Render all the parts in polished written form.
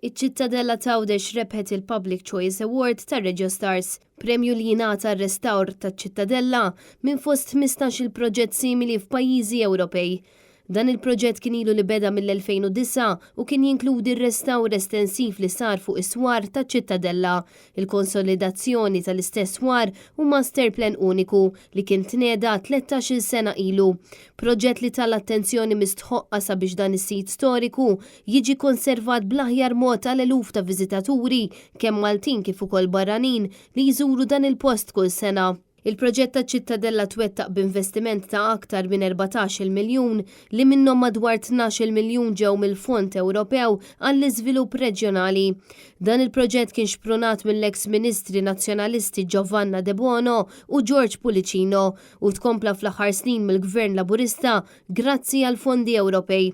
Iċ-Ċittadella Għawdex rebħet il-Public Choice Award tar-Reġio Stars, premju li jingħata r-restawr taċ-Ċittadella minn fost 15 il-proġett simili f'pajjiżi Ewropej. Dan il-proġett kien ilu li beda mill-2009 u kien jinkludi r-restawr estensiv li sar fuq is-swar taċ-Ċittadella, il-konsolidazzjoni tal-istess swar u master plan uniku li kien tnieda 13 sena ilu. Proġett li tal-attenzjoni mistħoqqa sabiex dan is-sit storiku jiġi konservat bl-aħjar mod għal eluf ta' viżitaturi kemm Maltin kif ukoll barranin li jżuru dan il-post kull sena. Il-proġett ta' Ċittadella twettaq b'investiment ta' aktar minn 14 miljun li minnhom madwar 12 miljun ġew mill-Fond Ewropew għall-Iżvilupp Reġjonali. Dan il-proġett kien xprunat mill-eks Ministri Nazzjonalisti Giovanna De Bono u George Pulicino u tkompla fl-aħħar snin mill-Gvern Laburista grazzi għal fondi Ewropej.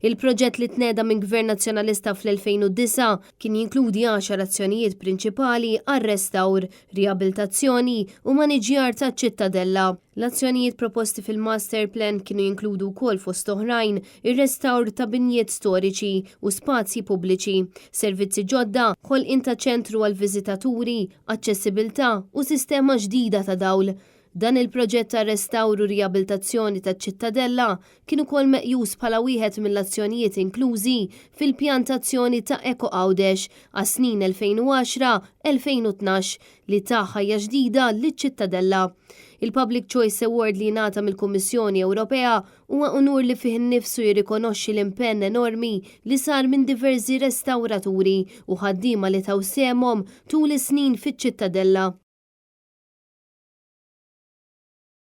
Il-proġett li tneda minn Gvern Nazzjonalista fl-2009 kien jinkludi 10 azzjonijiet prinċipali għar-restawr, riabilitazzjoni u maniġjar taċ-Ċittadella. L-azzjonijiet proposti fil-Master Plan kienu jinkludu wkoll fost oħrajn ir-restawr ta' binjiet storiċi u spazji pubbliċi, servizzi ġodda, ħolqien ta' ċentru għall-viżitaturi, aċċessibilità u sistema ġdida ta' dawl. Dan il-proġett ta' restawru riabilitazzjoni taċ-Ċittadella kien ukoll meqjus bħala wieħed mill-azzjonijiet inklużi fil-pjantazzjoni ta' Eko Għawdex għas-snin 2010-2012 li ta' ħajja ġdida liċ-Ċittadella. Il-Public Choice Award li jingħata mill-Kummissjoni Ewropea huwa unur li fih innifsu jirrikonoxxi l-impenn enormi li sar minn diversi restawraturi u ħaddiema li taw semhom tul is-snin fiċ-Ċittadella.